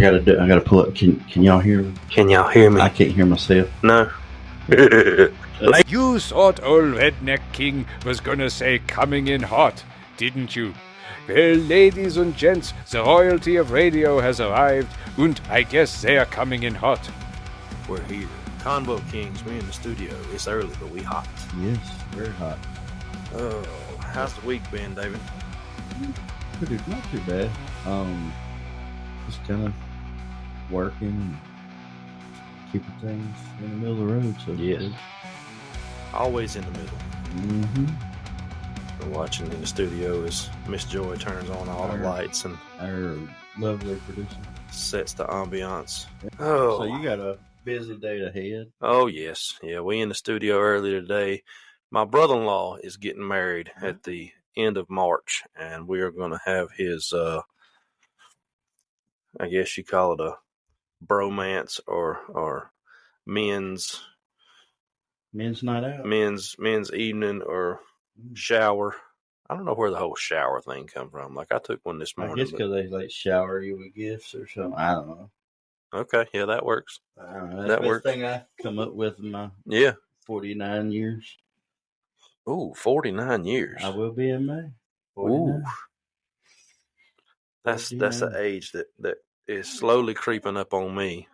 I gotta pull up. Can y'all hear me? Can y'all hear me? I can't hear myself. No. You thought old Redneck King was gonna say coming in hot, didn't you? Well, ladies and gents, the royalty of radio has arrived, and I guess they are coming in hot. We're here. Convo Kings, we in the studio. It's early, but we hot. Yes, very hot. Oh, how's the week been, David? Not too bad. Just kind of working and keeping things in the middle of the road. So yes, always in the middle. Mm-hmm. We're watching in the studio as Miss Joy turns on all the lights and our lovely producer sets the ambiance. Oh, so you got a busy day ahead. Oh yes, yeah. We in the studio early today. My brother-in-law is getting married at the end of March, and we are going to have his, I guess you call it a bromance or men's night out, men's evening or shower. I don't know where the whole shower thing come from. Like I took one this morning. I guess because they like shower you with gifts or something. I don't know. Okay, yeah, that works. I don't know. That's the best thing I come up with in my 49 years. Ooh, 49 years. I will be in May. 49. Ooh, that's the age that is slowly creeping up on me.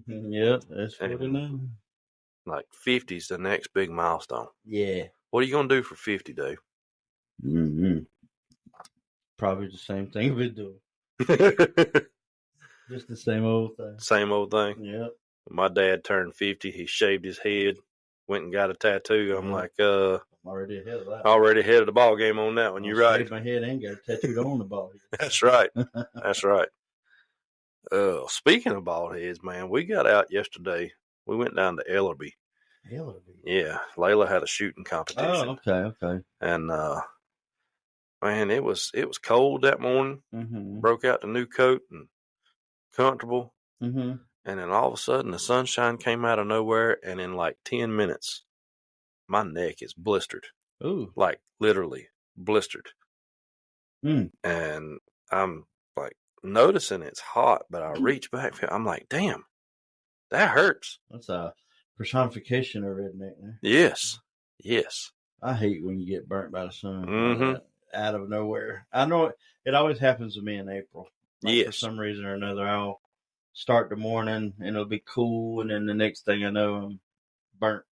Yep, that's 49. Like 50's the next big milestone. Yeah. What are you gonna do for 50, Dave? Mm-hmm. Probably the same thing we do. Just the same old thing. Same old thing. Yep. My dad turned 50. He shaved his head, went and got a tattoo. I'm like, I'm already ahead of that. Already ahead of the ball game on that one. You're right. Shaved my head and got a tattooed on the ball head. That's right. That's right. Speaking of bald heads, man, we got out yesterday. We went down to Ellerby. Ellerby. Yeah, Layla had a shooting competition. Oh, okay. And man, it was cold that morning. Mm-hmm. Broke out the new coat and comfortable. Mm-hmm. And then all of a sudden, the sunshine came out of nowhere, and in like 10 minutes, my neck is blistered. Ooh, like literally blistered. Mm. And I'm like noticing it's hot, but I reach back. I'm like, damn, that hurts. That's a personification of redneck. Yes. I hate when you get burnt by the sun mm-hmm. out of nowhere. I know it always happens to me in April. Yes. For some reason or another, I'll start the morning and it'll be cool, and then the next thing I know, I'm burnt.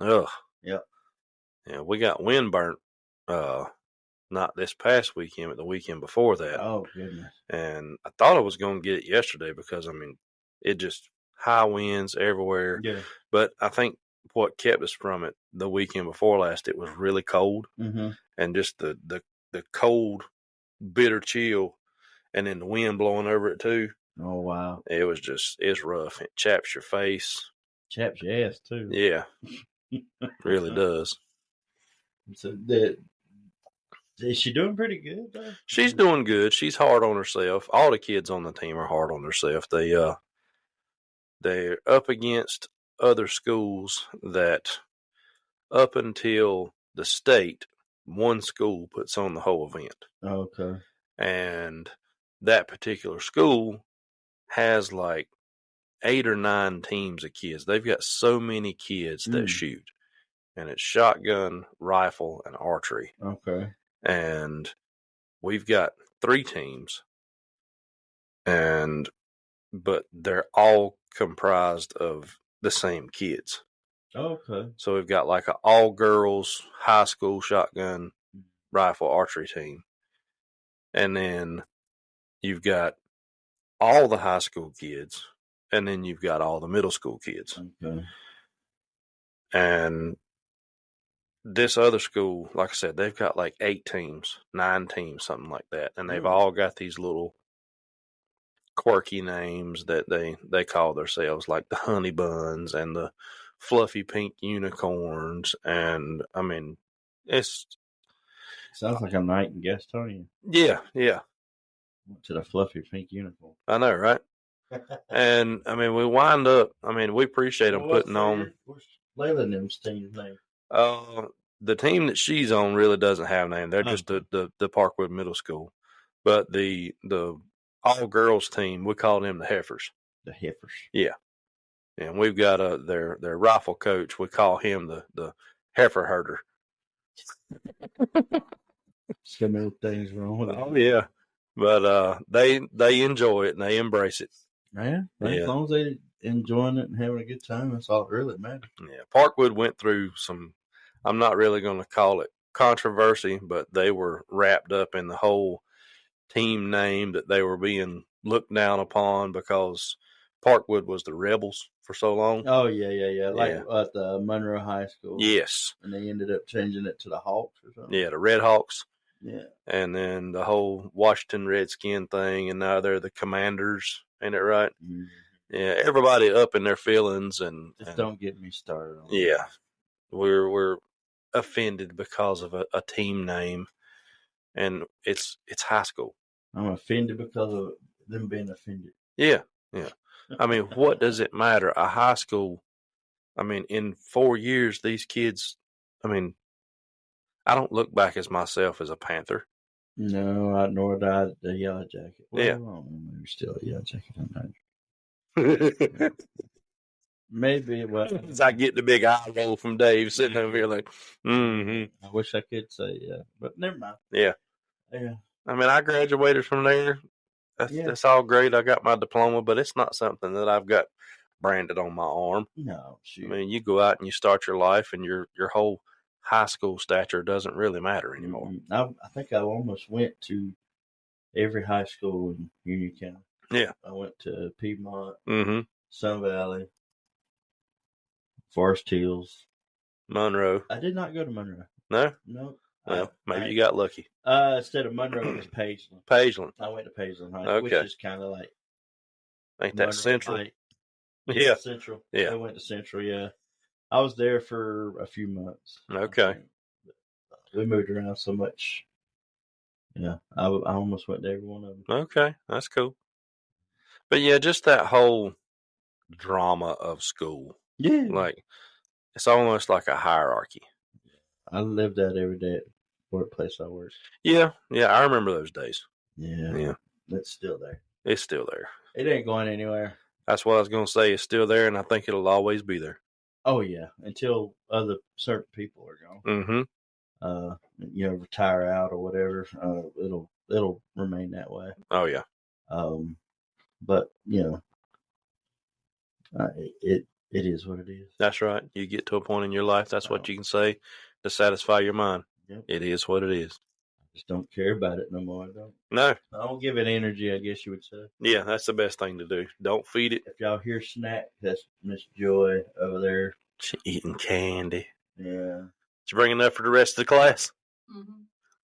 Ugh. Yep. Yeah, we got wind burnt. Not this past weekend, but the weekend before that. Oh, goodness. And I thought I was going to get it yesterday because, I mean, it just high winds everywhere. Yeah. But I think what kept us from it the weekend before last, it was really cold. Mm-hmm. And just the cold, bitter chill, and then the wind blowing over it too. Oh, wow. It's rough. It chaps your face. Chaps your ass, too. Yeah. Really does. So is she doing pretty good, though? She's doing good. She's hard on herself. All the kids on the team are hard on themselves. They're up against other schools that up until the state, one school puts on the whole event. Okay. And that particular school has like 8 or 9 teams of kids. They've got so many kids that shoot. And it's shotgun, rifle, and archery. Okay. And we've got 3 teams. But they're all comprised of the same kids. Okay. So we've got like an all-girls high school shotgun, rifle, archery team. And then you've got all the high school kids. And then you've got all the middle school kids. Okay. And this other school, like I said, they've got like 8 teams, 9 teams, something like that. And they've all got these little quirky names that they call themselves, like the honey buns and the fluffy pink unicorns. And I mean, it's sounds like a night in Gastonia. Yeah. Went to the fluffy pink unicorn. I know, right? And I mean, we wind up. I mean, we appreciate them putting on. What's Layla and them's team's name? The team that she's on really doesn't have a name. They're just the Parkwood Middle School, but the all girls team. We call them the Heifers. The Heifers. Yeah. And we've got their rifle coach. We call him the heifer herder. So many things wrong with it. Oh yeah, but they enjoy it and they embrace it. Man, Yeah. as long as they enjoying it and having a good time, that's all that really matters. Yeah, Parkwood went through some. I'm not really going to call it controversy, but they were wrapped up in the whole team name that they were being looked down upon because Parkwood was the Rebels for so long. Oh yeah. Like at the Monroe High School. Yes. And they ended up changing it to the Hawks or something. Yeah, the Red Hawks. Yeah. And then the whole Washington Redskin thing, and now they're the Commanders. Ain't it right? Mm-hmm. Yeah, everybody up in their feelings and don't get me started on yeah. that. We're offended because of a team name, and it's high school. I'm offended because of them being offended. Yeah. I mean, what does it matter? A high school, I mean, in 4 years, these kids, I mean, I don't look back as myself as a Panther. No, nor did I the Yellow Jacket. Well, Yeah. Maybe still a Yellow Jacket. I'm not. Maybe it was. As I get the big eye roll from Dave sitting over here like, I wish I could say yeah, but never mind. Yeah. Yeah. I mean, I graduated from there. That's all great. I got my diploma, but it's not something that I've got branded on my arm. No, shoot. I mean, you go out and you start your life, and your whole high school stature doesn't really matter anymore. I think I almost went to every high school in Union County. Yeah. I went to Piedmont, Mm-hmm. Sun Valley, Forest Hills, Monroe. I did not go to Monroe. No? No. Well, maybe you got lucky. Instead of Monroe, it was Pageland. Pageland. I went to Pageland High, Okay. which is kind of like Ain't that Monroe central? High. Yeah. Central. Yeah. I went to Central, yeah. I was there for a few months. Okay. We moved around so much. Yeah, I almost went to every one of them. Okay, that's cool. But yeah, just that whole drama of school. Yeah. Like, it's almost like a hierarchy. I lived that every day at the workplace I worked. Yeah, I remember those days. Yeah. It's still there. It's still there. It ain't going anywhere. That's what I was going to say. It's still there, and I think it'll always be there. Oh, yeah, until other certain people are gone. Mm-hmm. Retire out or whatever. It'll remain that way. Oh, yeah. But, it is what it is. That's right. You get to a point in your life, that's what you can say to satisfy your mind. Yep. It is what it is. I just don't care about it no more. No. I don't give it energy, I guess you would say. Yeah, that's the best thing to do. Don't feed it. If y'all hear snack, that's Miss Joy over there. She eating candy. Yeah. Did you bring enough for the rest of the class?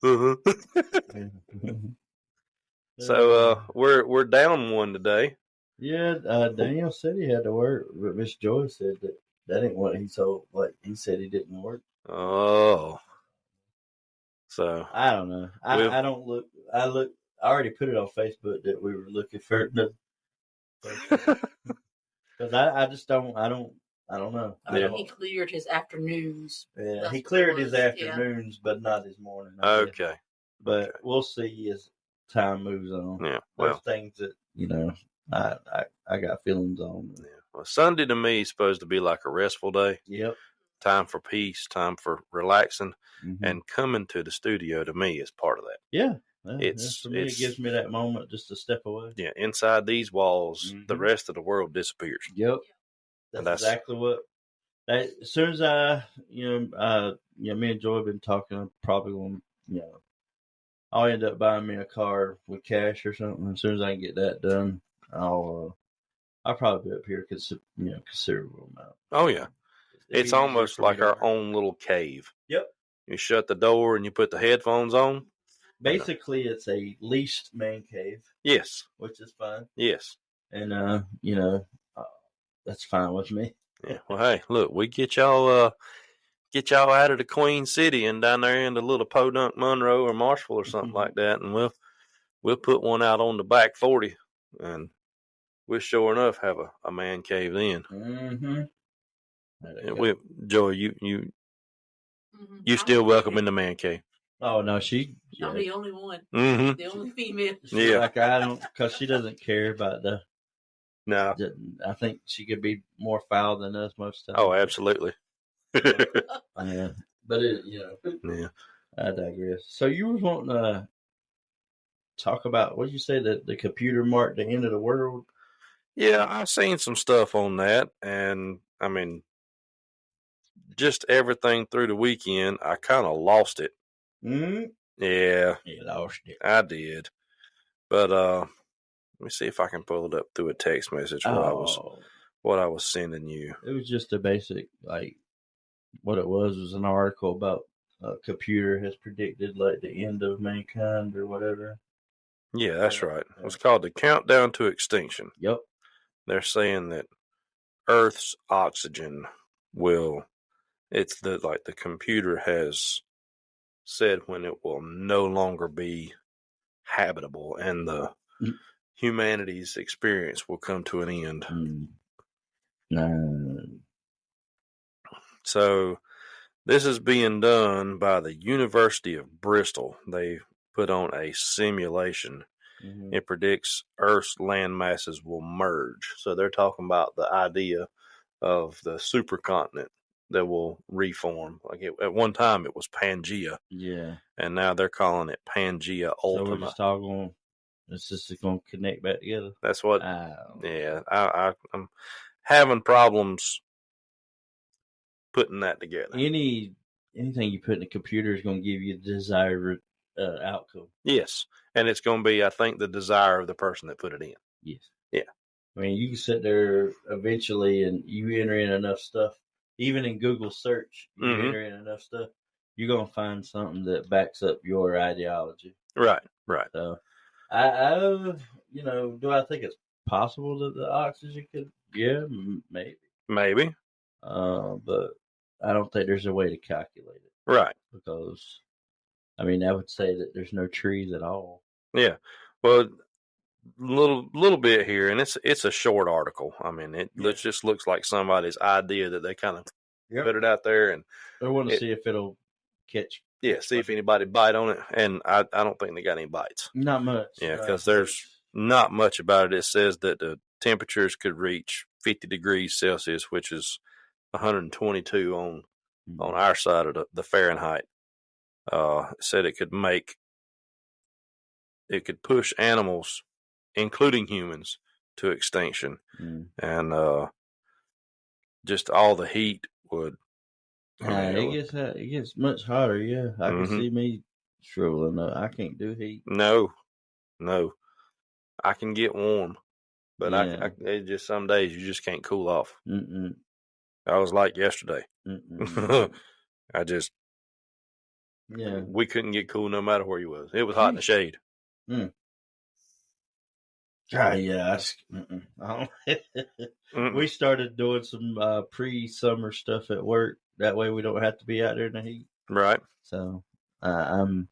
Mm-hmm. So we're down one today. Yeah, Daniel said he had to work, but Miss Joy said that ain't what he told. Like he said, he didn't work. Oh, so I don't know. I don't look. I already put it on Facebook that we were looking for the. Because I just don't. I don't know. He cleared his afternoons. Yeah, he cleared his afternoons, but not his morning. Okay. But we'll see as time moves on. Yeah. There's things that I got feelings on. Yeah. Well, Sunday to me is supposed to be like a restful day. Yep. Time for peace, time for relaxing, Mm-hmm. and coming to the studio to me is part of that. Yeah. It gives me that moment just to step away. Yeah, inside these walls, Mm-hmm. the rest of the world disappears. Yep. That's exactly what. As soon as me and Joy have been talking, I'm probably going to, I'll end up buying me a car with cash or something. As soon as I can get that done, I'll probably be up here considerable amount. Oh yeah, it's almost like our own little cave. Yep. You shut the door and you put the headphones on. Basically, it's a leased man cave. Yes. Which is fine. Yes. And that's fine with me. Yeah. Well, hey, look, we get y'all out of the Queen City and down there into little Podunk, Monroe, or Marshall or something like that, and we'll put one out on the back 40, and we'll sure enough have a man cave then. Mm-hmm. And Joey, you still welcome in the man cave. Oh no, I'm the only one. Mm-hmm. The only female. Yeah. Like I don't, because she doesn't care about the. No. I think she could be more foul than us most of the Oh, time. absolutely. Yeah, but Yeah. I digress. So you were wanting to talk about what did you say that the computer marked the end of the world? Yeah, I've seen some stuff on that, and I mean, just everything through the weekend, I kind of lost it. Mm-hmm. Yeah, You lost it. I did. But let me see if I can pull it up through a text message what I was sending you. It was just a basic, like, what it was an article about a computer has predicted, like, the end of mankind or whatever. Yeah, that's right. It was called The Countdown to Extinction. Yep. They're saying that Earth's oxygen it's the computer has said when it will no longer be habitable and the humanity's experience will come to an end. So this is being done by the University of Bristol. They put on a simulation. Mm-hmm. It predicts Earth's land masses will merge. So they're talking about the idea of the supercontinent that will reform. Like at one time it was Pangea. Yeah. And now they're calling it Pangea Ultima. So we're just all going. It's just going to connect back together. That's what. Yeah, I'm having problems putting that together. Anything you put in a computer is going to give you the desired outcome. Yes, and it's going to be, I think, the desire of the person that put it in. Yes. Yeah. I mean, you can sit there eventually, and you enter in enough stuff. Even in Google search, you enter in enough stuff, you're going to find something that backs up your ideology. Right. So, I do I think it's possible that the oxygen could? Yeah, maybe. But I don't think there's a way to calculate it. Right. Because, I mean, I would say that there's no trees at all. Yeah. Well, little bit here, and it's a short article. I mean, it just looks like somebody's idea that they kind of put it out there, and I want to see if it'll catch. Yeah, see if anybody bite on it, and I don't think they got any bites. Not much. Yeah, because there's not much about it. It says that the temperatures could reach 50 degrees Celsius, which is 122 on our side of the Fahrenheit. It said it could push animals, including humans, to extinction, and just all the heat would. It gets much hotter. Yeah, I can see me shriveling up. I can't do heat. No, I can get warm, but it just some days you just can't cool off. I was like yesterday. I just we couldn't get cool no matter where you was. It was hot in the shade. We started doing some pre-summer stuff at work. That way we don't have to be out there in the heat. Right. So I ain't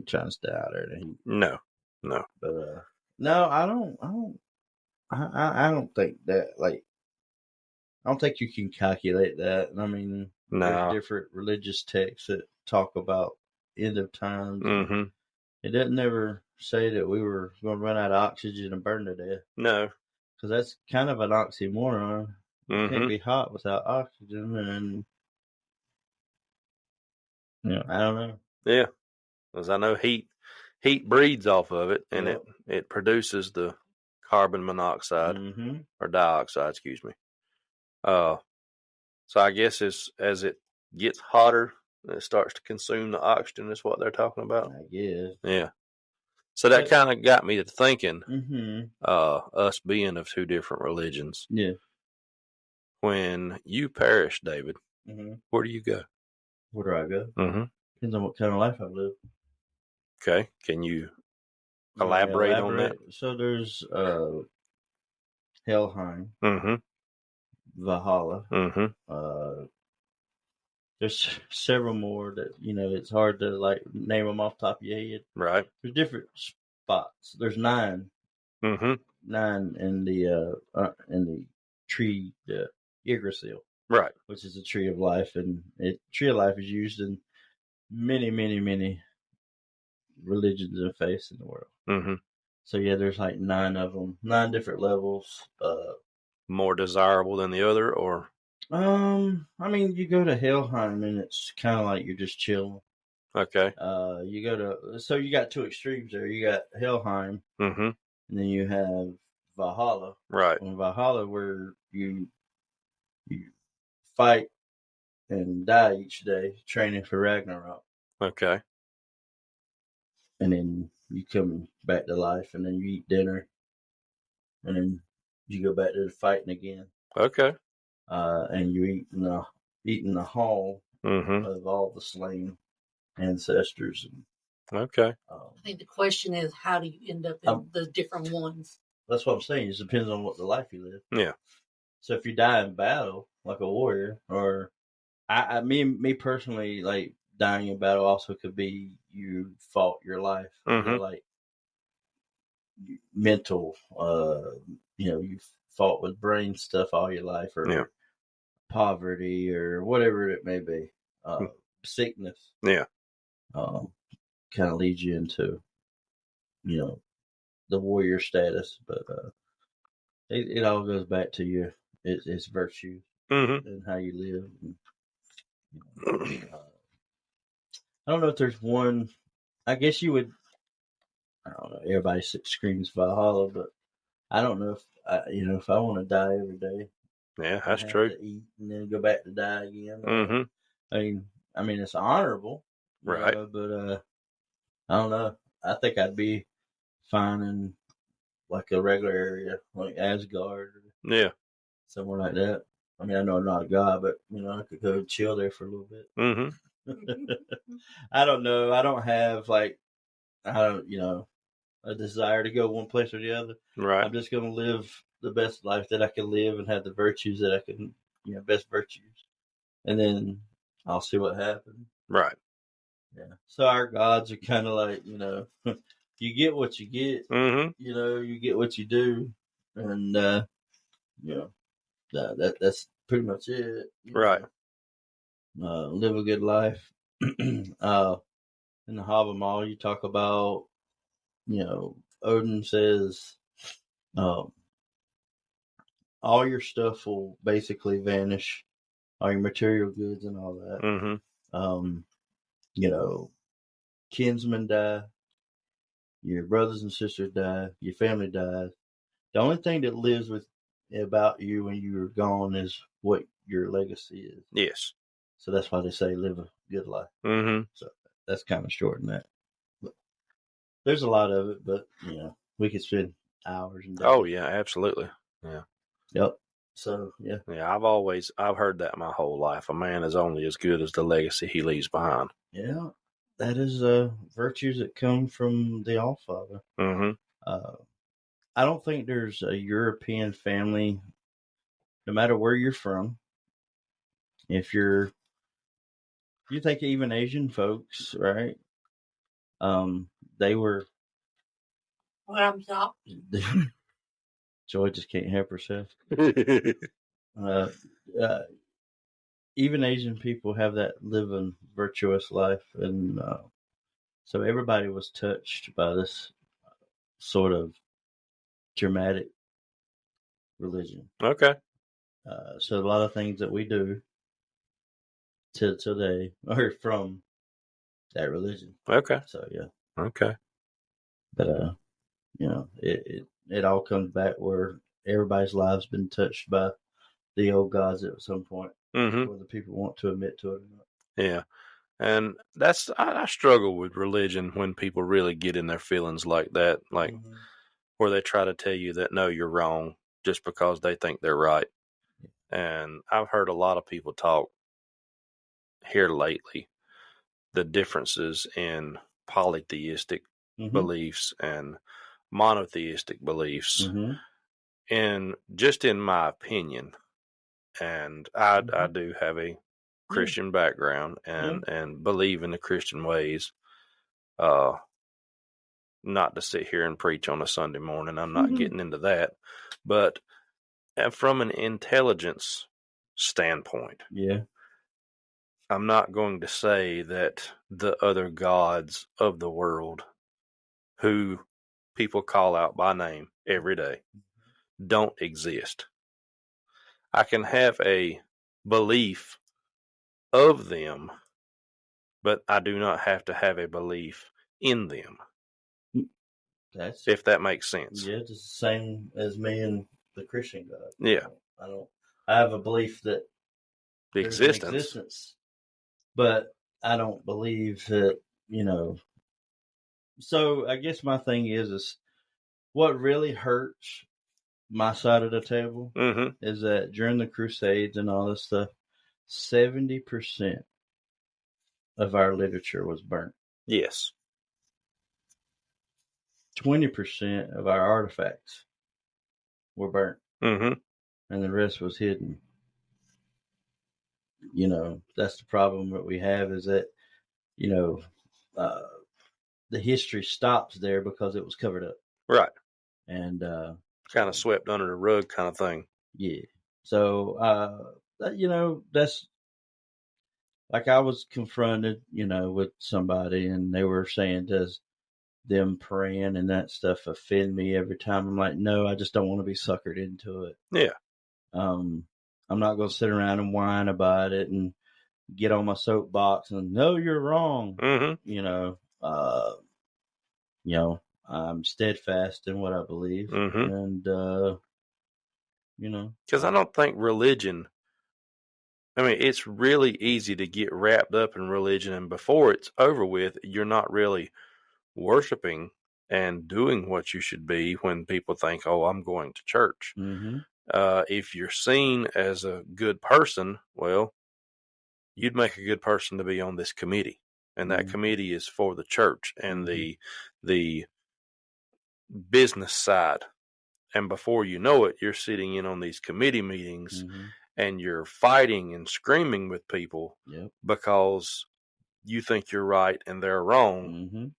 trying to stay out there in the heat. No. But no, I don't think that, like, I don't think you can calculate that. I mean, there's different religious texts that talk about end of times. It doesn't never say that we were going to run out of oxygen and burn to death. No. Because that's kind of an oxymoron. You can't be hot without oxygen, and I don't know. Yeah, because I know heat breeds off of it, and it produces the carbon monoxide or dioxide, excuse me. So I guess as it gets hotter, it starts to consume the oxygen. Is what they're talking about. I guess. Yeah. So that kind of got me to thinking. Us being of two different religions. Yeah. When you perish, David, where do you go? Where do I go? Depends on what kind of life I live. Okay. Can you elaborate on that? So there's Helheim, Valhalla. There's several more that it's hard to like name them off the top of your head. Right. There's different spots. There's 9. 9 in the tree, the Yggdrasil. Right. Which is a tree of life, and tree of life is used in many, many, many religions and faiths in the world. Mm-hmm. So yeah, there's like 9 of them, 9 different levels. More desirable than the other, or? I mean, you go to Helheim and it's kind of like you're just chilling. Okay. You go to, so you got 2 extremes there. You got Helheim, Mm-hmm. and then you have Valhalla. Right. In Valhalla, where you fight and die each day, training for Ragnarok, Okay. and then you come back to life, and then you eat dinner, and then you go back to the fighting again. Okay. And you eat in the hall Mm-hmm. of all the slain ancestors. Okay. I think the question is, how do you end up in the different ones? That's what I'm saying. It depends on what the life you live. Yeah. So if you die in battle, like a warrior, or me personally, like dying in battle also could be you fought your life, Mm-hmm. like mental. You fought with brain stuff all your life, or poverty, or whatever it may be. Sickness. Yeah. Kind of leads you into, the warrior status, but it all goes back to it's virtue Mm-hmm. and how you live. And, I don't know if there's one. I guess you would. I don't know. Everybody screams Valhalla, but I don't know if I want to die every day. Yeah, that's true. To eat and then go back to die again. Mm-hmm. I mean, it's honorable, right? But I don't know. I think I'd be fine in like a regular area, like Asgard, or Yeah, somewhere like that. I mean, I know I'm not a god, but I could go chill there for a little bit. Mm-hmm. I don't know. I don't have a desire to go one place or the other. Right. I'm just going to live the best life that I can live and have the virtues that I can, best virtues. And then I'll see what happens. Right. Yeah. So our gods are kind of like, you get what you get. Mm-hmm. You get what you do. And, that's pretty much it. Right. Live a good life. In the Havamal, you talk about, Odin says, all your stuff will basically vanish, all your material goods and all that. Mm-hmm. Kinsmen die, your brothers and sisters die, your family dies. The only thing that lives about you when you're gone is what your legacy is. Yes. So that's why they say live a good life. Mm-hmm. So that's kind of short in that. But there's a lot of it, but we could spend hours and days. Oh yeah, absolutely. Yeah. Yep. So yeah. Yeah, I've heard that my whole life. A man is only as good as the legacy he leaves behind. Yeah. That is virtues that come from the Allfather. Mm-hmm. I don't think there's a European family, no matter where you're from. If you think even Asian folks, right? They were. Well, I'm shocked. Joy just can't help herself. Even Asian people have that living virtuous life, and so everybody was touched by this sort of dramatic religion. Okay. So a lot of things that we do till today are from that religion. Okay. So yeah. Okay. But it all comes back where everybody's lives been touched by the old gods at some point, mm-hmm. whether people want to admit to it or not. Yeah. And I struggle with religion when people really get in their feelings like that, like Mm-hmm. where they try to tell you that, no, you're wrong just because they think they're right. And I've heard a lot of people talk here lately, the differences in polytheistic Mm-hmm. beliefs and monotheistic beliefs. Mm-hmm. And just in my opinion, and I do have a Christian background and believe in the Christian ways. Not to sit here and preach on a Sunday morning. I'm not getting into that. But from an intelligence standpoint, I'm not going to say that the other gods of the world, who people call out by name every day, don't exist. I can have a belief of them, but I do not have to have a belief in them. If that makes sense. Yeah, it's the same as me and the Christian God. Yeah. I have a belief that The there's an existence. existence, but I don't believe that, So I guess my thing is what really hurts my side of the table is that during the Crusades and all this stuff, 70% of our literature was burnt. Yes. 20% of our artifacts were burnt. And the rest was hidden. That's the problem that we have, is that, the history stops there because it was covered up. Right. And kind of swept under the rug kind of thing. Yeah. So, that's like, I was confronted, with somebody, and they were saying, does them praying and that stuff offend me every time? I'm like, no, I just don't want to be suckered into it. Yeah. I'm not going to sit around and whine about it and get on my soapbox and, no, you're wrong. I'm steadfast in what I believe. And, because I don't think religion, it's really easy to get wrapped up in religion, and before it's over with, you're not really worshiping and doing what you should be when people think, oh, I'm going to church. If you're seen as a good person, well, you'd make a good person to be on this committee, and that committee is for the church and the business side. And before you know it, you're sitting in on these committee meetings and you're fighting and screaming with people because you think you're right and they're wrong.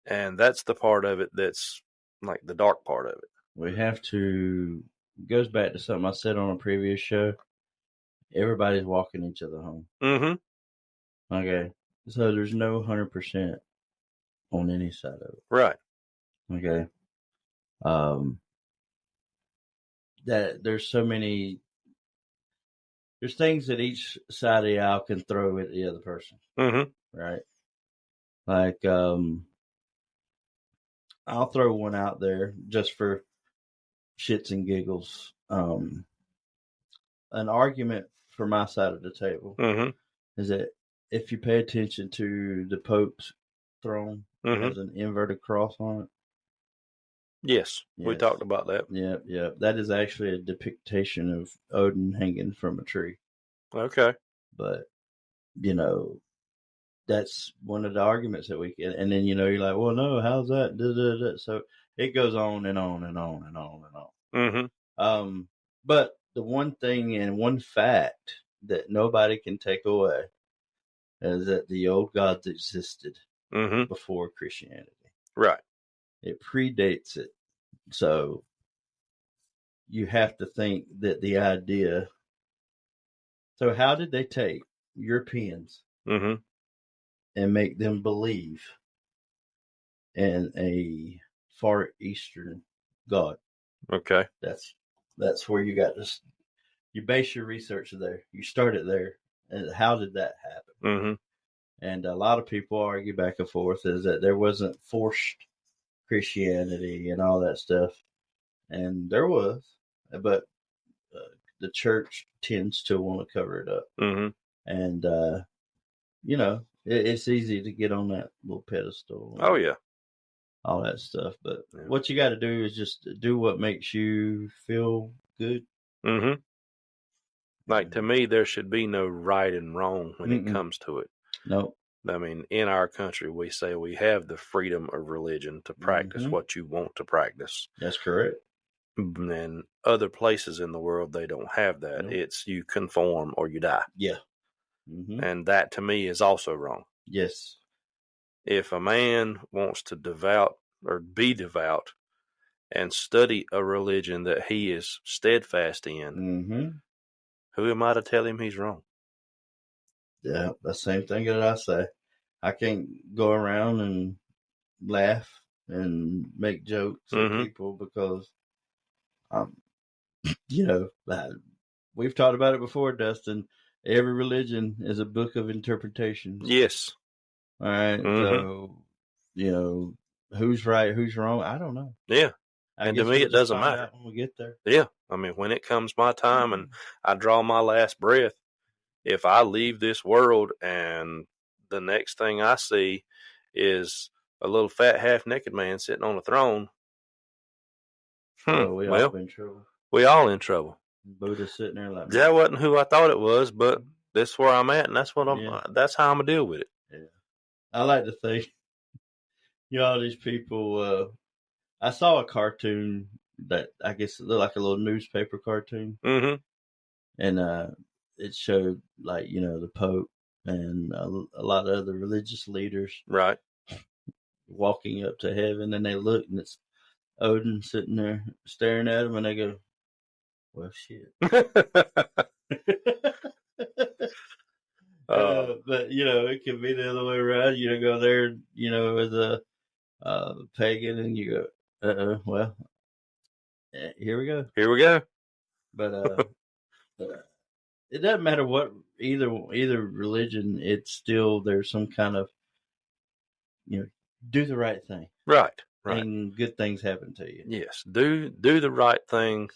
And that's the part of it that's like the dark part of it. We have to, it goes back to something I said on a previous show. Everybody's walking each other home. Okay. So there's no 100% on any side of it. Right. Okay. That there's so many, there's things that each side of the aisle can throw at the other person. Right. Like, I'll throw one out there just for shits and giggles. An argument for my side of the table is that if you pay attention to the Pope's throne, there's an inverted cross on it. Yes, we talked about that. Yeah. That is actually a depiction of Odin hanging from a tree. Okay. But, that's one of the arguments that we can. And then, you're like, well, no, how's that? Da, da, da. So it goes on and on and on and on and on. But the one thing and one fact that nobody can take away is that the old gods existed before Christianity. Right. It predates it. So you have to think that the idea. So how did they take Europeans and make them believe in a Far Eastern god? Okay. That's where you got this. You base your research there. You start it there. And how did that happen? And a lot of people argue back and forth is that there wasn't forced Christianity and all that stuff. And there was, but the church tends to want to cover it up. And, it's easy to get on that little pedestal. Oh, yeah. All that stuff. But what you got to do is just do what makes you feel good. Like, to me, there should be no right and wrong when it comes to it. Nope. In our country, we say we have the freedom of religion to practice what you want to practice. That's correct. And other places in the world, they don't have that. Nope. It's you conform or you die. Yeah. And that, to me, is also wrong. Yes. If a man wants to be devout and study a religion that he is steadfast in, who am I to tell him he's wrong? Yeah, the same thing that I say. I can't go around and laugh and make jokes at people because, we've talked about it before, Dustin. Every religion is a book of interpretations. Yes. All right. So, who's right, who's wrong? I don't know. Yeah. And to me, it doesn't matter when we get there. Yeah. I mean, when it comes my time and I draw my last breath, if I leave this world and the next thing I see is a little fat half-naked man sitting on a throne, we all in trouble. We all in trouble. Buddha sitting there like that wasn't who I thought it was, but this is where I'm at, and that's what that's how I'm gonna deal with it. Yeah, I like to think, all these people. I saw a cartoon that I guess it looked like a little newspaper cartoon, and it showed the Pope and a lot of other religious leaders, right, walking up to heaven, and they look and it's Odin sitting there staring at them, and they go, "Well, shit." But it can be the other way around. You go there, as a pagan, and you go, well, here we go. Here we go. But it doesn't matter what either religion. It's still there's some kind of do the right thing. Right. And good things happen to you. Yes. Do the right thing.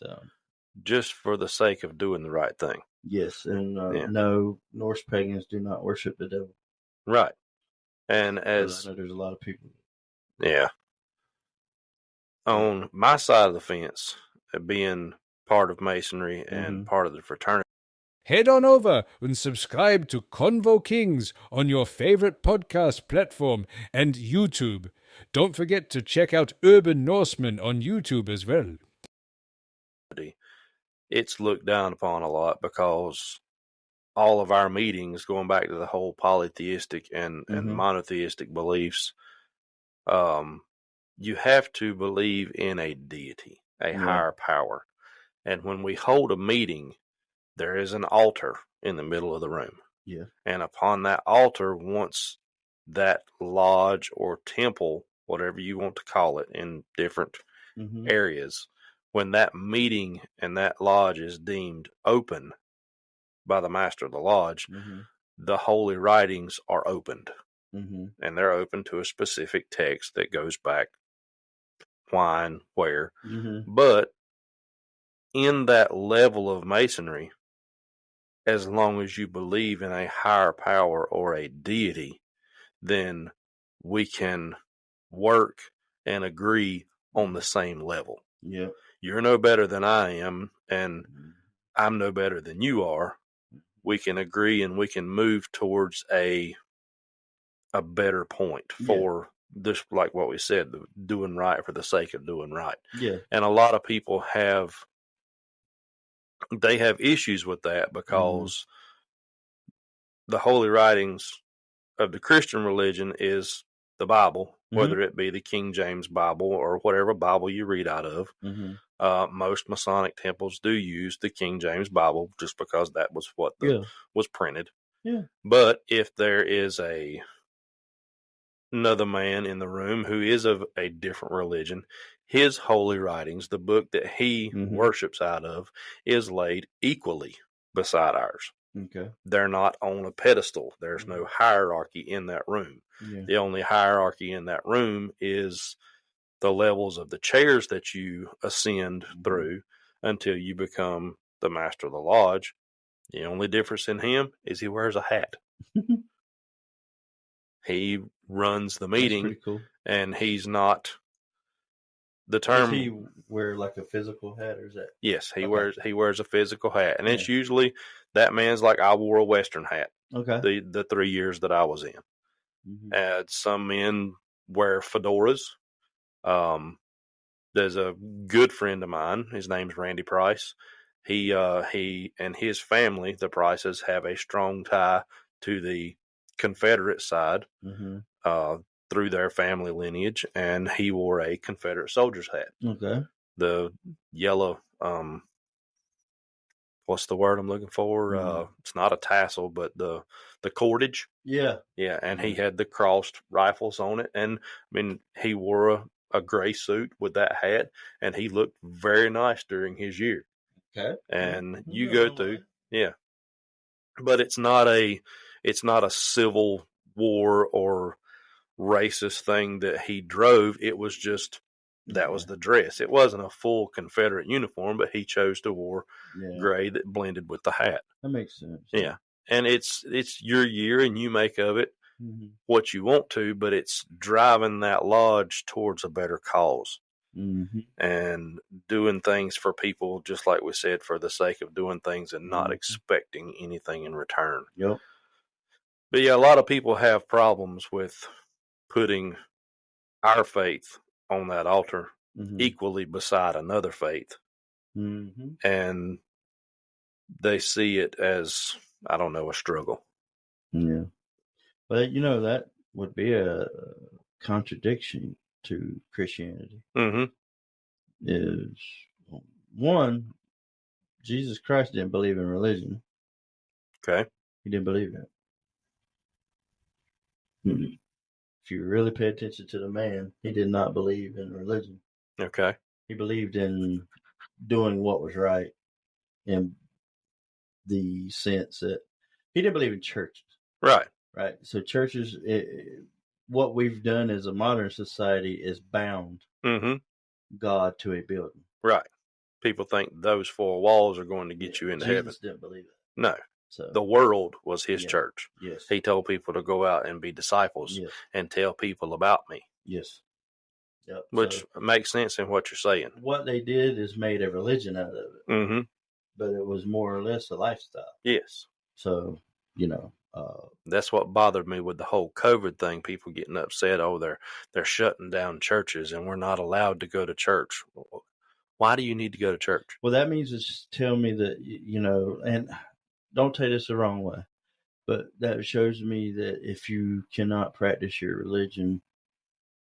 Just for the sake of doing the right thing. Yes, and no, Norse pagans do not worship the devil. Right. And I know there's a lot of people. Yeah. On my side of the fence, being part of Masonry and part of the fraternity. Head on over and subscribe to Convo Kings on your favorite podcast platform and YouTube. Don't forget to check out Urban Norseman on YouTube as well. It's looked down upon a lot because all of our meetings, going back to the whole polytheistic and monotheistic beliefs, you have to believe in a deity, a higher power. And when we hold a meeting, there is an altar in the middle of the room. Yeah. And upon that altar, once that lodge or temple, whatever you want to call it, in different areas, when that meeting and that lodge is deemed open by the master of the lodge, the holy writings are opened. And they're open to a specific text that goes back when, where. But in that level of Masonry, as long as you believe in a higher power or a deity, then we can work and agree on the same level. Yeah. You're no better than I am, and I'm no better than you are. We can agree and we can move towards a better point for this, like what we said, doing right for the sake of doing right. Yeah. And a lot of people have issues with that because the holy writings of the Christian religion is the Bible, whether it be the King James Bible or whatever Bible you read out of. Most Masonic temples do use the King James Bible just because that was what was printed. Yeah. But if there is another man in the room who is of a different religion, his holy writings, the book that he worships out of, is laid equally beside ours. Okay. They're not on a pedestal. There's no hierarchy in that room. Yeah. The only hierarchy in that room is the levels of the chairs that you ascend through until you become the master of the lodge. The only difference in him is he wears a hat. He runs the meeting. That's pretty cool. And he's not the term. Does he wear like a physical hat, or is that? Yes, he wears a physical hat, and it's usually that man's like I wore a Western hat. Okay. The 3 years that I was in. Some men wear fedoras. There's a good friend of mine. His name's Randy Price. He and his family, the Prices, have a strong tie to the Confederate side through their family lineage, and he wore a Confederate soldier's hat. Okay. The yellow what's the word I'm looking for? It's not a tassel, but the cordage. Yeah. Yeah, and he had the crossed rifles on it, and I mean he wore a gray suit with that hat, and he looked very nice during his year. Okay. And you go through, yeah, but it's not a civil war or racist thing that he drove. It was just that was the dress. It wasn't a full Confederate uniform, but he chose to wear gray that blended with the hat. That makes sense. Yeah, and it's your year, and you make of it what you want to, but it's driving that lodge towards a better cause. And doing things for people, just like we said, for the sake of doing things and not expecting anything in return. Yep. But yeah, a lot of people have problems with putting our faith on that altar equally beside another faith. And they see it as, I don't know, a struggle. Yeah. But, that would be a contradiction to Christianity. Is one, Jesus Christ didn't believe in religion. Okay. He didn't believe that. If you really pay attention to the man, he did not believe in religion. Okay. He believed in doing what was right, in the sense that he didn't believe in churches. Right. Right. So churches, what we've done as a modern society is bound God to a building. Right. People think those four walls are going to get you into heaven. Jesus didn't believe it. No. So the world was his church. Yes. He told people to go out and be disciples and tell people about me. Yes. Yep. Which makes sense in what you're saying. What they did is made a religion out of it. But it was more or less a lifestyle. Yes. So, that's what bothered me with the whole COVID thing. People getting upset. Oh, they're shutting down churches and we're not allowed to go to church. Why do you need to go to church? Well, that means it's telling me that, and don't take this the wrong way, but that shows me that if you cannot practice your religion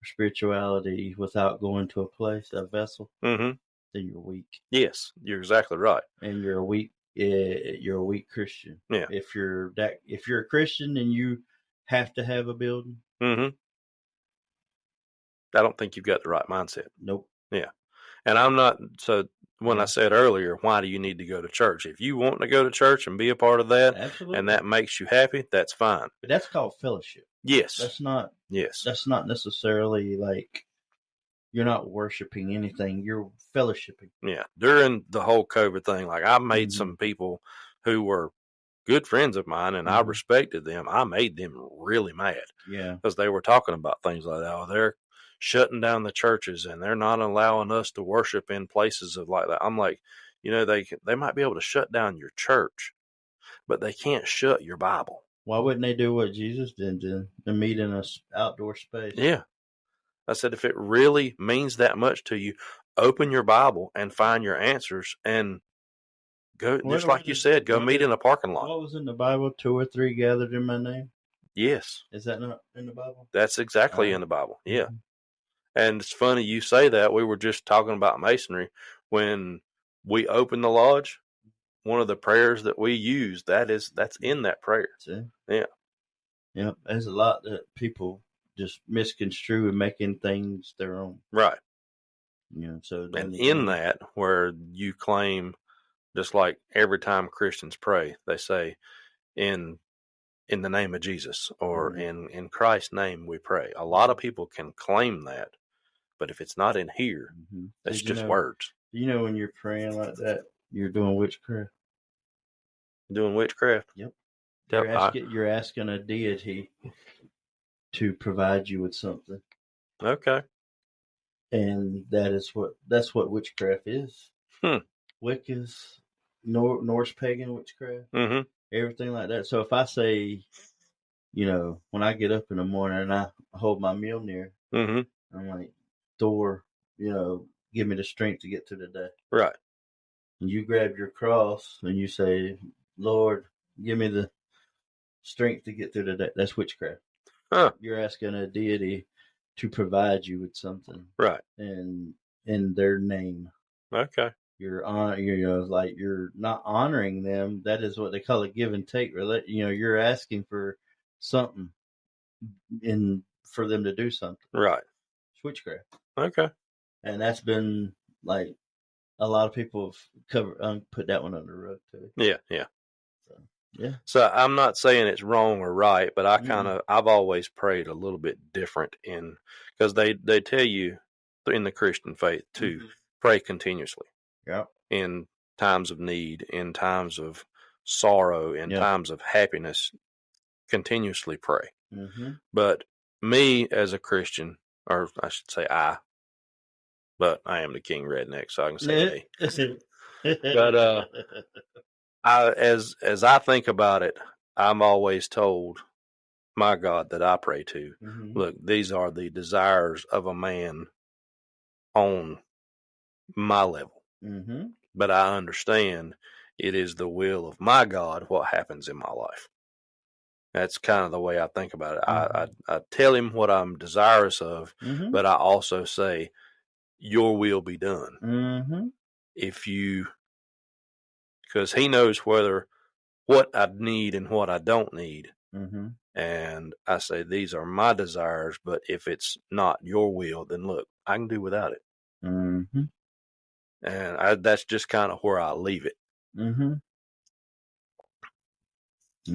or spirituality without going to a place, a vessel, then you're weak. Yes, you're exactly right. And you're a weak Christian. Yeah. If you're a Christian and you have to have a building. I don't think you've got the right mindset. Nope. Yeah. And I'm not, so when I said earlier, why do you need to go to church? If you want to go to church and be a part of that, and that makes you happy, that's fine. But that's called fellowship. Yes. That's not necessarily like you're not worshiping anything. You're fellowshipping. Yeah. During the whole COVID thing, like I made some people who were good friends of mine and I respected them. I made them really mad. Yeah. Because they were talking about things like that. Oh, they're shutting down the churches and they're not allowing us to worship in places of like that. I'm like, they might be able to shut down your church, but they can't shut your Bible. Why wouldn't they do what Jesus did and meet in an outdoor space? Yeah. I said, if it really means that much to you, open your Bible and find your answers and go, just like you said, go meet in a parking lot. What was in the Bible? 2 or 3 gathered in my name? Yes. Is that not in the Bible? That's exactly in the Bible. Yeah. And it's funny you say that. We were just talking about masonry. When we open the lodge, one of the prayers that we use, that's in that prayer. See? Yeah. Yeah. There's a lot that people just misconstrue and making things their own. Right. So and in that, where you claim, just like every time Christians pray, they say, in the name of Jesus, or in Christ's name we pray. A lot of people can claim that, but if it's not in here, that's just words. When you're praying like that, you're doing witchcraft. Doing witchcraft? Yep. You're asking a deity to provide you with something. Okay. And that's what witchcraft is. Wiccas, Norse pagan witchcraft, everything like that. So if I say, when I get up in the morning and I hold my meal near, I'm like, Thor, give me the strength to get through the day. Right. And you grab your cross and you say, Lord, give me the strength to get through the day. That's witchcraft. Huh. You're asking a deity to provide you with something. Right. And in their name. Okay. you're like you're not honoring them. That is what they call a give and take. You're asking for something for them to do something. Right. Witchcraft. Okay. And that's been like a lot of people have put that one under the rug too. Yeah. Yeah. So I'm not saying it's wrong or right, but I've always prayed a little bit different because they tell you in the Christian faith to pray continuously. Yeah. In times of need, in times of sorrow, in times of happiness, continuously pray. Mm-hmm. But me as a Christian, or I should say but I am the king redneck, so I can say me. But as I think about it, I'm always told my God that I pray to, look, these are the desires of a man on my level. Mm-hmm. But I understand it is the will of my God what happens in my life. That's kind of the way I think about it. I tell him what I'm desirous of, but I also say, your will be done. Mm-hmm. Because he knows what I need and what I don't need. Mm-hmm. And I say, these are my desires, but if it's not your will, then look, I can do without it. Mm-hmm. And that's just kind of where I leave it. Mm-hmm.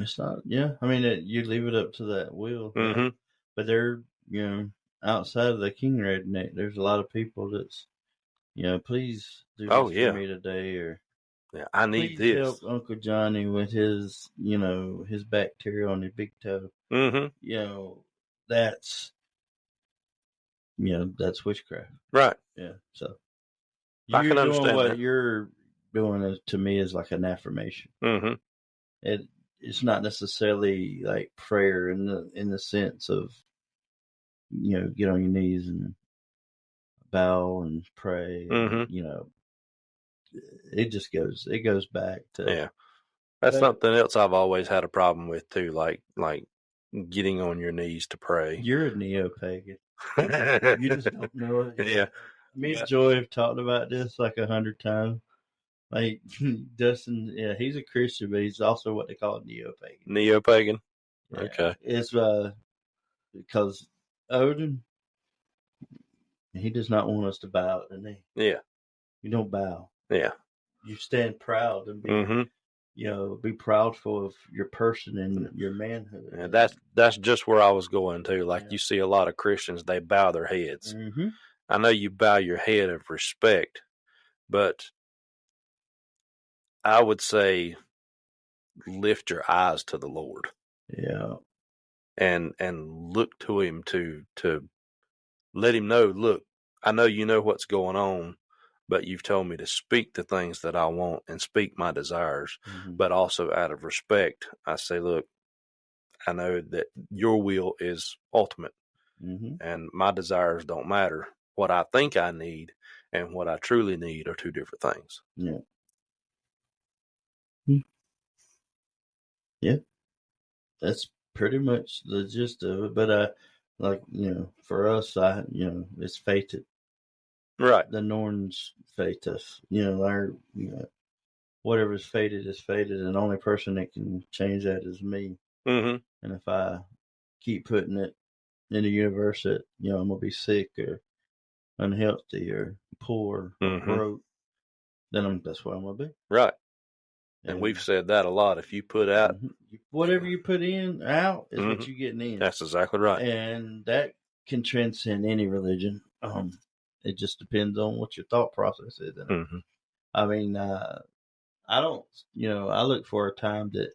It's not, I mean, you leave it up to that will. Mm-hmm. But they're, outside of the king redneck, there's a lot of people that's, please do this for me today, or I need please this. help Uncle Johnny with his, his bacteria on his big toe. Mm-hmm. That's witchcraft. Right. Yeah. So I can understand what that. you're doing to me is like an affirmation. Mm-hmm. It's not necessarily like prayer in the sense of, get on your knees and bow and pray. And, it goes back to That's something else I've always had a problem with too, like getting on your knees to pray. You're a neo-pagan. You just don't know it. Yeah. Me and Joy have talked about this like 100 times. Like Dustin, he's a Christian, but he's also what they call a neo-pagan. Neo-pagan? Yeah. Okay. It's because Odin, he does not want us to bow at the knee. Yeah. You don't bow. Yeah. You stand proud and be, be proudful of your person and your manhood. And that's just where I was going to. Like you see a lot of Christians, they bow their heads. Mm-hmm. I know you bow your head of respect, but I would say lift your eyes to the Lord. Yeah. And look to him to let him know, look, I know you know what's going on, but you've told me to speak the things that I want and speak my desires. But also out of respect, I say, look, I know that your will is ultimate and my desires don't matter. What I think I need and what I truly need are two different things. Yeah. Yeah. That's pretty much the gist of it. But for us, it's fated. Right. The Norns fate us. Whatever's fated is fated, and the only person that can change that is me. Mm-hmm. And if I keep putting it in the universe that I'm gonna be sick or unhealthy or poor or broke, then that's what I'm gonna be. Right. And we've said that a lot. If you put out whatever you put out is what you're getting in. That's exactly right. And that can transcend any religion. It just depends on what your thought process is. I mean, I don't, I look for a time that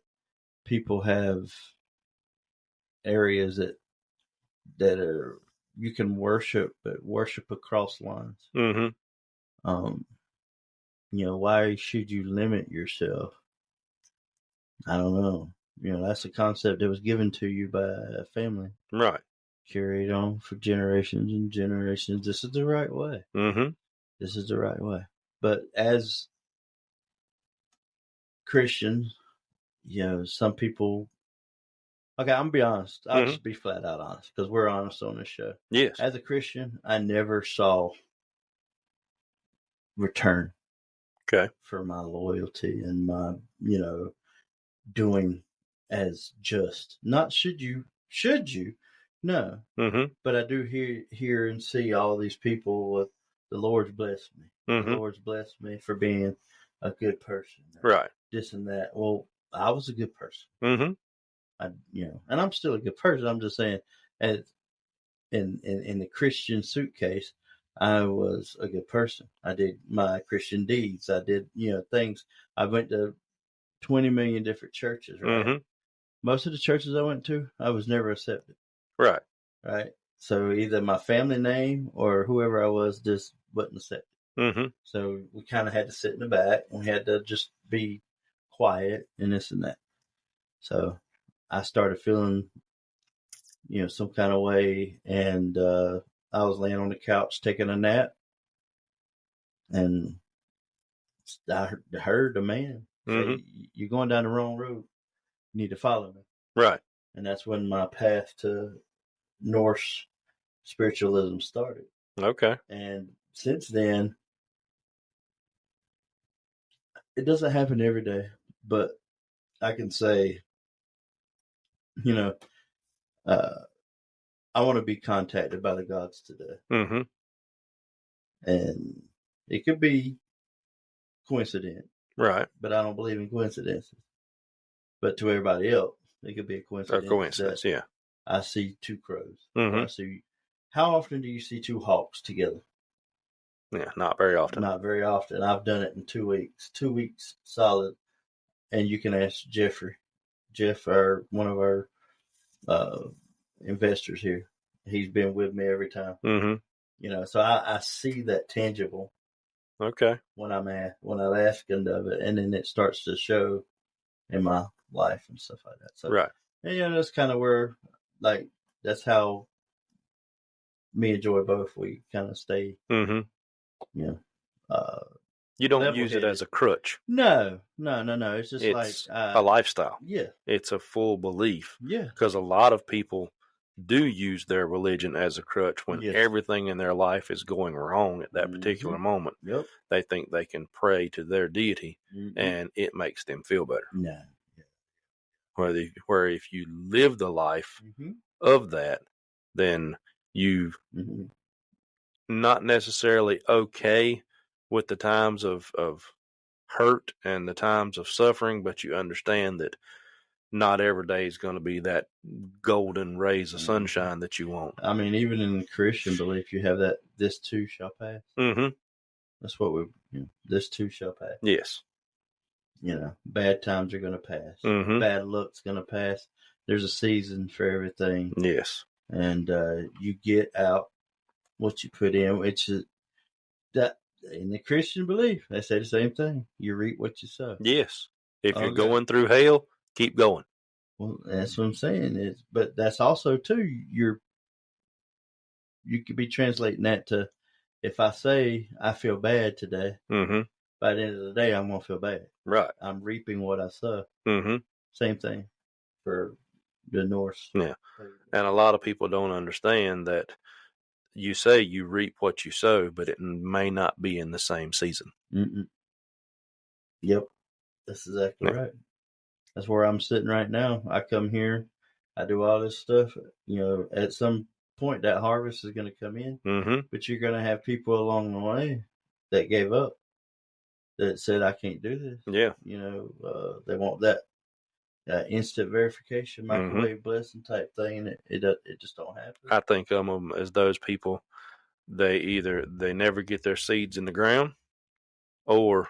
people have areas that are, you can worship, but worship across lines. Why should you limit yourself? I don't know. That's a concept that was given to you by a family. Right. Carried on for generations and generations. This is the right way. This is the right way. But as Christians, some people. Okay, I'm gonna be honest. I'll just be flat out honest because we're honest on this show. Yes. As a Christian, I never saw return. Okay. For my loyalty and my, doing as just. Not should you? No. Mm-hmm. But I do hear and see all these people with the Lord's blessed me. Mm-hmm. The Lord's blessed me for being a good person. Right. This and that. Well, I was a good person. Mm-hmm. And I'm still a good person. I'm just saying, as in the Christian suitcase, I was a good person. I did my Christian deeds. I did, things. I went to 20 million different churches, right? Mm-hmm. Most of the churches I went to, I was never accepted. Right. Right. So either my family name or whoever I was just wasn't accepted. Mm-hmm. So we kind of had to sit in the back. We had to just be quiet and this and that. So I started feeling, some kind of way, and I was laying on the couch taking a nap, and I heard the man say, "You're going down the wrong road. You need to follow me." Right. And that's when my path to Norse spiritualism started. Okay. And since then, it doesn't happen every day, but I can say, I want to be contacted by the gods today. Mm-hmm. And it could be coincident. Right. But I don't believe in coincidences. But to everybody else, it could be a coincidence. A coincidence, yeah. I see two crows. Mm-hmm. How often do you see two hawks together? Yeah, not very often. Not very often. I've done it in 2 weeks. 2 weeks solid. And you can ask Jeffrey. Jeff, one of our investors here. He's been with me every time. Mm-hmm. So I see that tangible. Okay. When I'm asking of it, and then it starts to show in my life and stuff like that. So right. And that's kind of where, that's how me and Joy both, we kind of stay. Mm-hmm. You don't use it as a crutch. No. It's just a lifestyle. Yeah. It's a full belief. Yeah. Because a lot of people do use their religion as a crutch when everything in their life is going wrong at that particular moment. Yep. They think they can pray to their deity and it makes them feel better. No. Yeah. Where if you live the life of that, then you not necessarily okay with the times of hurt and the times of suffering, but you understand that not every day is going to be that golden rays of sunshine that you want. I mean, even in Christian belief, you have that this too shall pass. Mm-hmm. That's what this too shall pass. Yes. Bad times are going to pass. Mm-hmm. Bad luck's going to pass. There's a season for everything. Yes. And you get out what you put in, which is that in the Christian belief, they say the same thing. You reap what you sow. Yes. If you're going through hell, keep going. Well, that's what I'm saying. But that's also too, you could be translating that to, if I say I feel bad today, by the end of the day, I'm going to feel bad. Right. I'm reaping what I sow. Same thing for the Norse. Yeah. And a lot of people don't understand that you say you reap what you sow, but it may not be in the same season. Yep. That's exactly right. That's where I'm sitting right now. I come here, I do all this stuff. At some point that harvest is going to come in, but you're going to have people along the way that gave up, that said, I can't do this. Yeah. They want that instant verification, microwave blessing type thing, and it just don't happen. I think of them as those people, they never get their seeds in the ground, or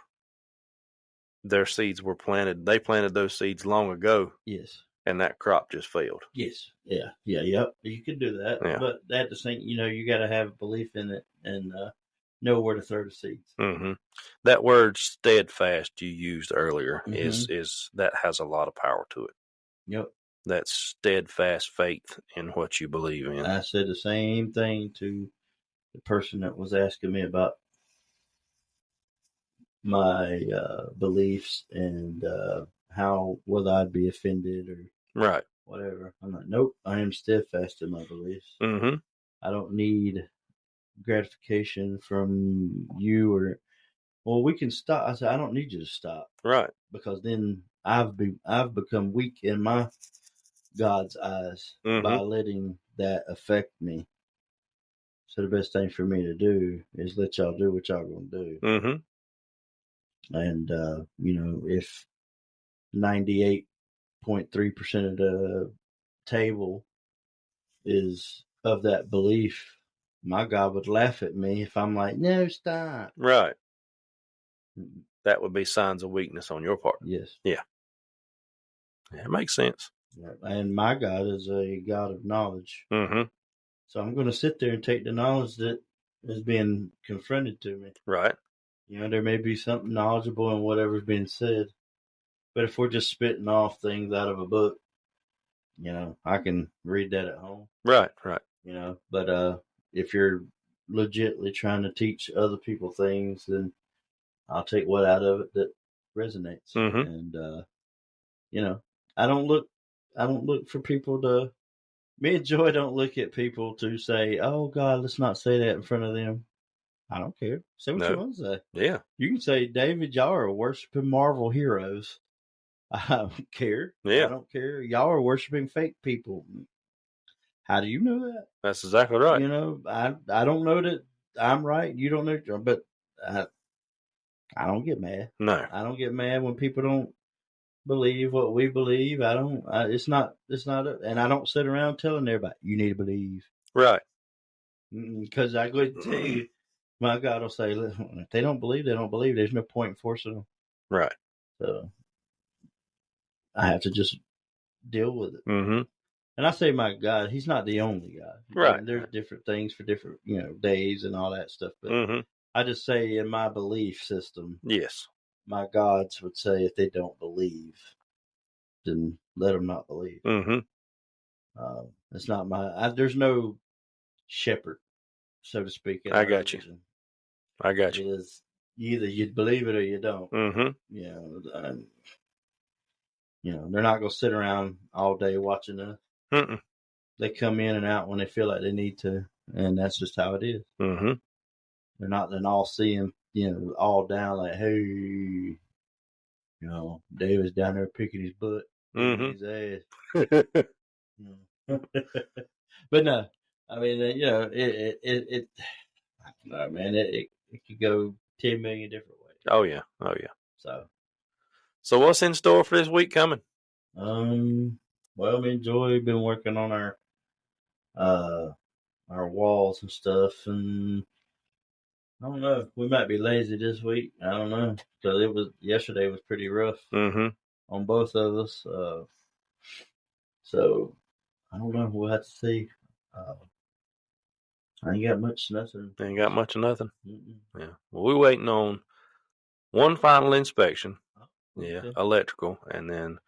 their seeds were planted. They planted those seeds long ago. Yes. And that crop just failed. Yes. Yeah. Yep. You can do that. Yeah. But at the same, you got to have belief in it and know where to throw the seeds. That word steadfast you used earlier is that has a lot of power to it. Yep. That steadfast faith in what you believe in. I said the same thing to the person that was asking me about my beliefs and how whether I'd be offended or whatever. I'm like, nope, I am steadfast in my beliefs. I don't need gratification from you or well, we can stop. I said, I don't need you to stop. Right. Because then I've become weak in my God's eyes by letting that affect me. So the best thing for me to do is let y'all do what y'all gonna do. And if 98.3% of the table is of that belief, my God would laugh at me if I'm like, no, stop. Right. That would be signs of weakness on your part. Yes. Yeah. It makes sense. And my God is a God of knowledge. So I'm going to sit there and take the knowledge that is being confronted to me. Right. There may be something knowledgeable in whatever's being said. But if we're just spitting off things out of a book, I can read that at home. Right. But if you're legitimately trying to teach other people things, then I'll take what out of it that resonates. And I don't look for people to. Me and Joy don't look at people to say, "Oh God, let's not say that in front of them." I don't care. Say what you want to say. Yeah. You can say, "David, y'all are worshiping Marvel heroes." I don't care. Yeah. I don't care. Y'all are worshiping fake people. How do you know that? That's exactly right. I don't know that I'm right. You don't know, but I don't get mad. No. I don't get mad when people don't believe what we believe. It's not, and I don't sit around telling everybody, you need to believe. Right. Because I go to tell you, my God will say, if they don't believe, they don't believe. There's no point in forcing them. Right. So I have to just deal with it. And I say, my God, he's not the only God. Right. There's different things for different, days and all that stuff. But I just say in my belief system, yes, my gods would say if they don't believe, then let them not believe. It's not there's no shepherd, so to speak. I got you. It is either you believe it or you don't. They're not going to sit around all day watching us. They come in and out when they feel like they need to, and that's just how it is. They're not then all seeing, all down like, hey, David's down there picking his butt, his ass. But no, I mean, it I don't know, man. It could go 10 million different ways. Oh yeah. So what's in store for this week coming? Well, me and Joy have been working on our walls and stuff, and I don't know. We might be lazy this week. I don't know, because yesterday was pretty rough on both of us. So I don't know. We'll have to see. I ain't got much, nothing. Ain't got much of nothing. Yeah. Well, we're waiting on one final inspection. Okay. Yeah, electrical, and then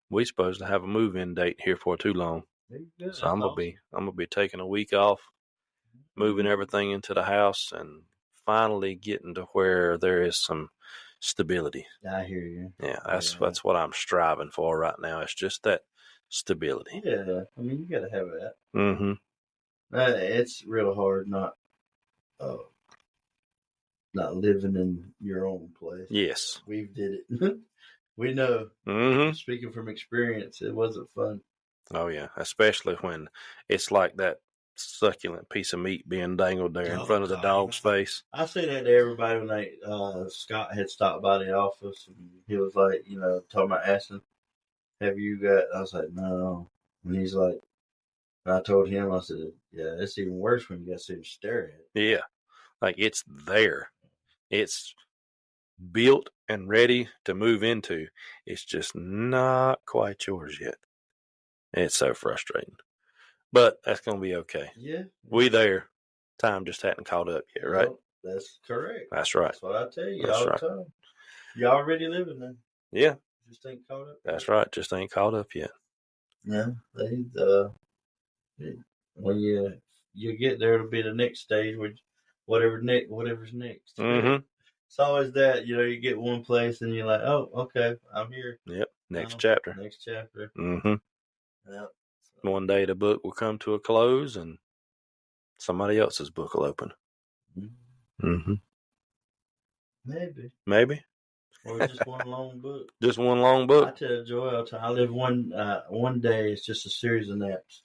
we supposed to have a move-in date here for too long. So I'm gonna be taking a week off, moving everything into the house, and finally getting to where there is some stability. I hear you. Yeah, that's what I'm striving for right now. It's just that stability. Yeah, I mean, you got to have that. It's real hard not living in your own place. Yes, we did it. We know. Speaking from experience, it wasn't fun. Oh yeah, especially when it's like that succulent piece of meat being dangled there in front of the dog's face. I say that to everybody when Scott had stopped by the office, and he was like, talking about asking, have you got? I was like, no, and he's like, I told him, I said, yeah, it's even worse when you got to sit and stare at it. Yeah, like it's there, it's built and ready to move into. It's just not quite yours yet. It's so frustrating, but that's gonna be okay. Yeah, we there. Time just hadn't caught up yet, right? Well, that's correct. That's right. That's what I tell you all the time. You already living there. Yeah, just ain't caught up. That's right. Just ain't caught up yet. Yeah, when you get there, it'll be the next stage, which whatever's next. It's always that, you get one place and you're like, oh, okay, I'm here. Yep. Next chapter. Yep. One day the book will come to a close and somebody else's book will open. Maybe. Or just one long book. Just one long book? I tell Joy, I live one day. It's just a series of naps.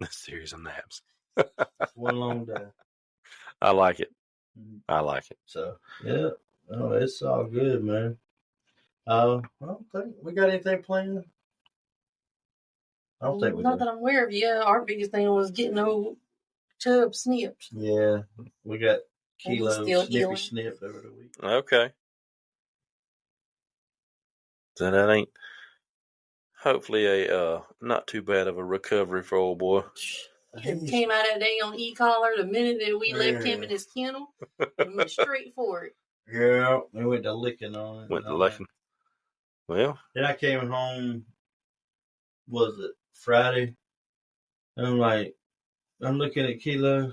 A series of naps. It's one long day. I like it. I like it. So, yeah. Oh, it's all good, man. I don't think we got anything planned. I don't think we Not do. that I'm aware of. Yeah, our biggest thing was getting old Chubb snipped. Yeah, we got He's still Kilo healing. snipped over the week. Okay. So that ain't hopefully a not too bad of a recovery for old boy. He came out that day on e-collar the minute that we left him in his kennel and went straight for it. Yeah, we went to licking on it. Went to licking. Well. Then I came home, was it Friday? And I'm looking at Kilo.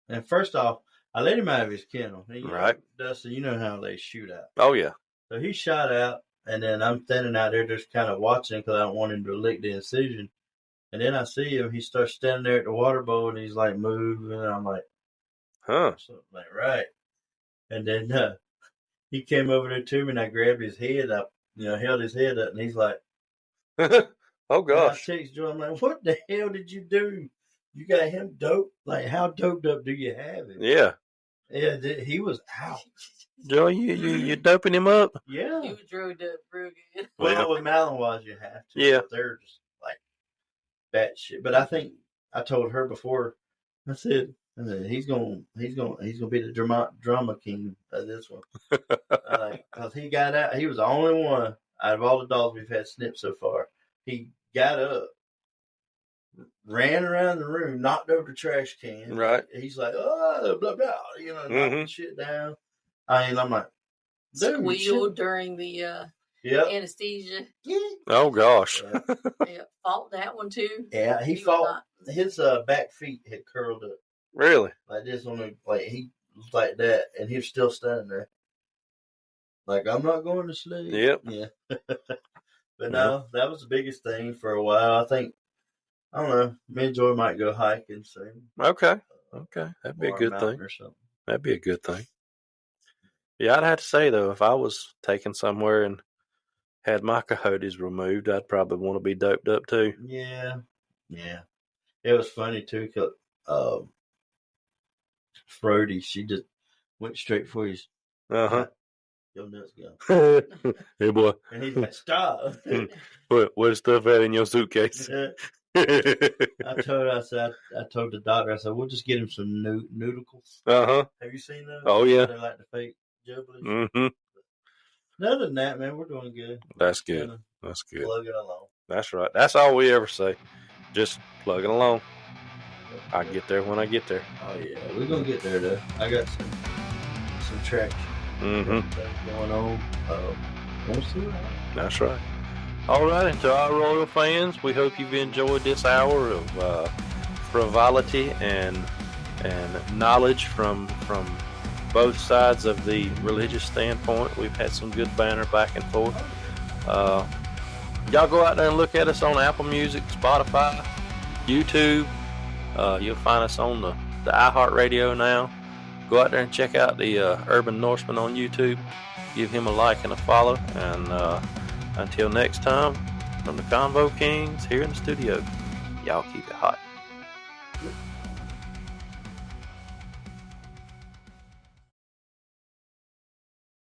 And first off, I let him out of his kennel. And right. Dustin, you know how they shoot out. Oh, yeah. So he shot out, and then I'm standing out there just kind of watching because I don't want him to lick the incision. And then I see him. He starts standing there at the water bowl, and he's like moving. And I'm like, huh. So I'm like, right. And then he came over there to me, and I grabbed his head up, held his head up, and he's like, oh, gosh. I text Joe, I'm like, what the hell did you do? You got him doped? Like, how doped up do you have him? Yeah. Yeah, he was out. Joe, you doping him up? Yeah. He was drugged up real good. Well, with Malinois, you have to. Yeah. They're just like bat shit. But I think I told her before, I said he's gonna be the drama king of this one. Because he got out. He was the only one out of all the dogs we've had snipped so far. He got up, ran around the room, knocked over the trash can. Right. He's like, oh, blah, blah, knocking shit down. I'm like, dude. Squealed during the anesthesia. Oh, gosh. Yeah, fought that one too. Yeah, he fought. His back feet had curled up. Really? Like this one, like he was like that, and he was still standing there. Like, I'm not going to sleep. Yep. Yeah. But no, that was the biggest thing for a while. I think, I don't know, me and Joy might go hiking soon. Okay. That'd be a good thing. Or something. That'd be a good thing. Yeah, I'd have to say, though, if I was taken somewhere and had my coyotes removed, I'd probably want to be doped up, too. Yeah. It was funny, too, because Frody, she just went straight for his. Uh-huh. Your nuts go. Hey, boy. And he's like, stop. What stuff at in your suitcase? I told the doctor, I said, we'll just get him some noodles. Uh-huh. Have you seen those? Oh, yeah. They like the fake jubblies. Mm-hmm. Other than that, man, we're doing good. That's good. That's good. Plugging along. That's right. That's all we ever say. Just plugging along. I get there when I get there. Oh, yeah. We're going to get there, though. I got some traction. Going on. We'll see what happens. That's right. All right, and to our Royal fans, we hope you've enjoyed this hour of frivolity and knowledge from both sides of the religious standpoint. We've had some good banter back and forth. Y'all go out there and look at us on Apple Music, Spotify, YouTube. You'll find us on the iHeartRadio now. Go out there and check out the Urban Norseman on YouTube. Give him a like and a follow. And until next time, from the Convo Kings here in the studio, y'all keep it hot.